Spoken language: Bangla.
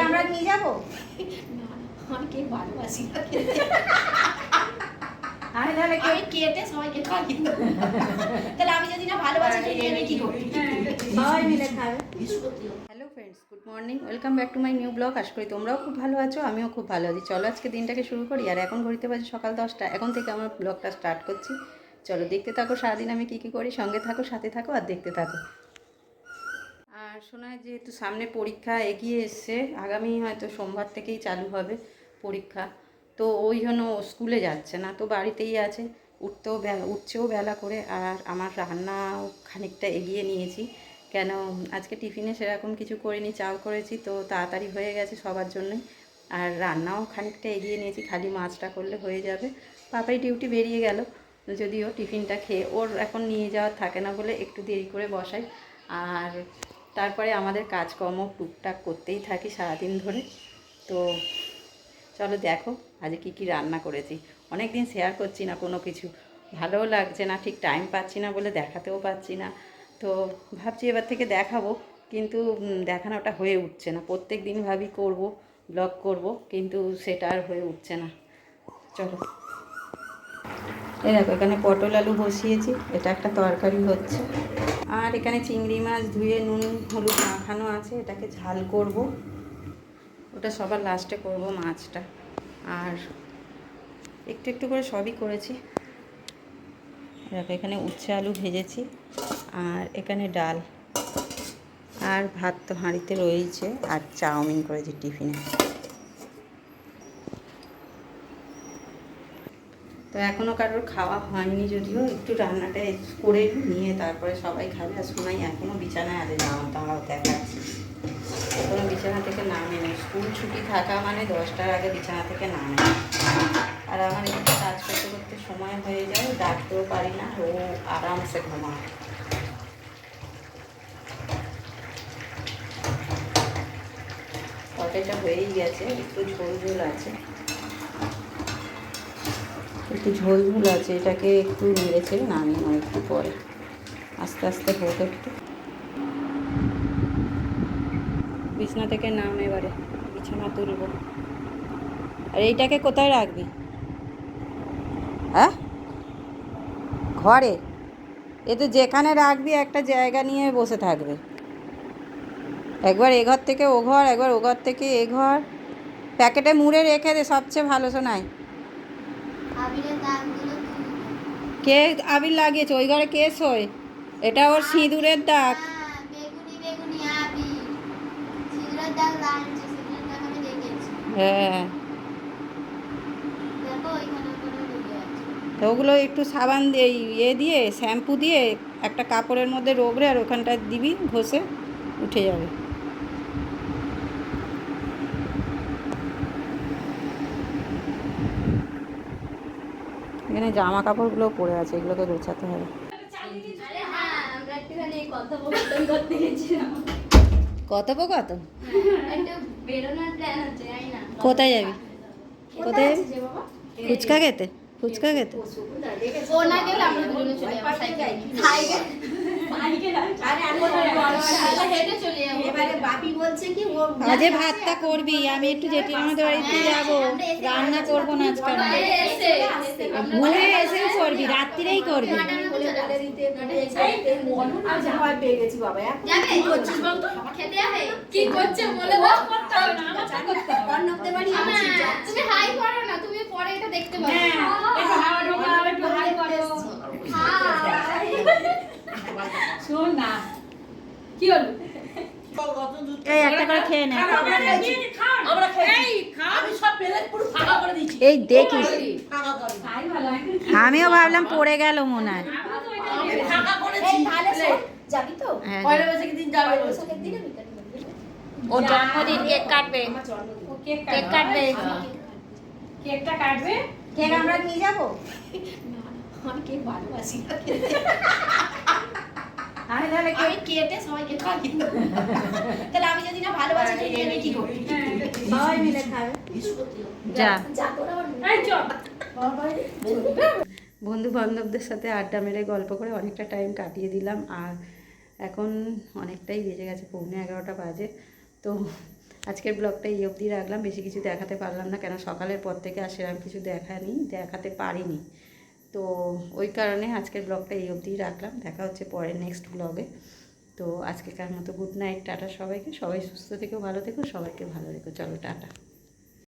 আমরা নিয়ে যাবো? না আমি কেক ভালোবাসি না। আমি তাহলে আমি কেটে সবাইকে খাইয়ে দেবো। তাহলে আমি যদি না ভালোবাসি তুই এনে কি করবি? সবাই মিলে খাবে। Hello friends, good morning, welcome back to my new blog. আশা করি তোমরাও খুব ভালো আছো, আমিও খুব ভালো আছি। চলো আজকে দিনটাকে শুরু করি। আর এখন ঘড়িতে বাজে সকাল 10টা। এখন থেকে আমার ব্লগটা স্টার্ট করছি। চলো দেখতে থাকো সারাদিন আমি কী কী করি, সঙ্গে থাকো, সাথে থাকো আর দেখতে থাকো। আর শোনায় যেহেতু সামনে পরীক্ষা এগিয়ে এসছে, আগামী হয়তো সোমবার থেকেই চালু হবে পরীক্ষা, তো ওই জন্য স্কুলে যাচ্ছে না, তো বাড়িতেই আছে। উঠছেও বেলা করে। আর আমার রান্নাও খানিকটা এগিয়ে নিয়েছি, কেন আজকে টিফিনে সেরকম কিছু করিনি, চাও করেছি, তো তাড়াতাড়ি হয়ে গেছে সবার জন্যই। আর রান্নাও খানিকটা এগিয়ে নিয়েছি, খালি মাছটা করলে হয়ে যাবে। পাপাই ডিউটি বেরিয়ে গেল, যদিও টিফিনটা খেয়ে ওর এখন নিয়ে যাওয়ার থাকে না বলে একটু দেরি করে বসাই। আর তারপরে আমাদের কাজকর্ম টুকটাক করতেই থাকি সারাদিন ধরে। তো চলো দেখো আজ কী কী রান্না করেছি। অনেক দিন শেয়ার করছি না কোনো কিছু, ভালোও লাগছে না, ঠিক টাইম পাচ্ছি না বলে দেখাতেও পাচ্ছি না। তো ভাবছি এবার থেকে দেখাবো, কিন্তু দেখানোটা হয়ে উঠছে না। প্রত্যেক দিন ভাবি করব, ব্লগ করব, কিন্তু সেটা আর হয়ে উঠছে না। চলো এই দেখো, এখানে পটল আলু বসিয়েছি, এটা একটা তরকারি হচ্ছে। আর এখানে চিংড়ি মাছ ধুয়ে নুন হলুদ মাখানো আছে, এটাকে ঝাল করব। ওটা সবার লাস্টে করব মাছটা। আর একটু একটু করে সবই করেছি। দেখো এখানে উচ্ছে আলু ভেজেছি, আর এখানে ডাল, আর ভাত তো হাঁড়িতে রয়েছে, আর চাউমিন করেছি টিফিনে। তো এখনও কারোর খাওয়া হয়নি, যদিও একটু রান্নাটা করে নিয়ে তারপরে সবাই খাবে। আর শোনাই এখনও বিছানায় আরে দাঁড়াও দেখাচ্ছি, এখনও বিছানা থেকে নামে নেই। স্কুল ছুটি থাকা মানে 10টার আগে বিছানা থেকে নামে। আর আমার এদিকে কাজ করতে করতে সময় হয়ে যায়, ডাকতেও পারি না, ও আরামসে ঘুমায়। তরকারিটা হয়েই গেছে, একটু ঝোল ঝোল আছে, এটাকে একটু নেড়েছে নামিয়ে নেব একটু পরে, আস্তে আস্তে হোক একটু। বিছানা থেকে নাম, এবারে বিছানা তুলব। আর এইটাকে কোথায় রাখবি? হ্যাঁ, ঘরে? এ তো যেখানে রাখবি একটা জায়গা নিয়ে বসে থাকবে। একবার এ ঘর থেকে ও ঘর, একবার ও ঘর থেকে এ ঘর। প্যাকেটে মুড়ে রেখে দে, সবচেয়ে ভালো। শোনায় কে আবির লাগিয়েছে ওই ঘরে? কে শোয়? এটা ওর সিঁদুরের দাগ। হ্যাঁ, তো ওগুলো একটু সাবান দিয়ে ইয়ে দিয়ে শ্যাম্পু দিয়ে একটা কাপড়ের মধ্যে রগড়ে আর ওখানটায় দিবি, ঘষে উঠে যাবে। এখানে জামা কাপড়গুলো পরে আছে, এগুলোকে গোছাতে হবে। কথোপকথন? কোথায় যাবি? কোথায় যাবি? ফুচকা খেতে? ফুচকা খেতে? আজে ভাতটা করবি, আমি একটু জেঠিমাদের বাড়িতে যাবো, রান্না করবো না আজকাল। ঘুরে এসেও করবি, রাত্রিরেই করবি। কি করছে বলে দাও। তুমি হাই করো না, তুমি পরে এটা দেখতে পাবে। একটু হাই করো। শোন না কি হলো, এই একটা করে খেয়ে নে। এই দেখিস, আমিও ভাবলাম পড়ে গেল মনে হয়। যাবি তো? ওর জন্মদিন, কেক কাটবে, কেক কাটবে, কেকটা কাটবে। কেক আমরা নিয়ে যাবো? না আমি কেক ভালোবাসি না। আমি তাহলে আমি কেটে সবাইকে খাইয়ে দেবো। তাহলে আমি যদি না ভালোবাসি তুই এনে কি করবি? সবাই মিলে খাবে। যা। বন্ধু বান্ধবদের সাথে আড্ডা মেরে গল্প করে অনেকটা টাইম কাটিয়ে দিলাম। আর এখন অনেকটাই বেজে গেছে, 11:15 বাজে। তো আজকের ব্লগটা এই অবধি রাখলাম, বেশি কিছু দেখাতে পারলাম না, কেন সকালের পর থেকে আর সেরকম কিছু দেখাতে পারিনি। তো ওই কারণে আজকের ব্লগটা এই অবধি রাখলাম। দেখা হচ্ছে পরের নেক্সট ব্লগে। তো আজকেকার মতো গুড নাইট, টাটা সবাইকে। সবাই সুস্থ থেকো, ভালো থেকো, সবাইকে ভালো রেখো। চলো টাটা।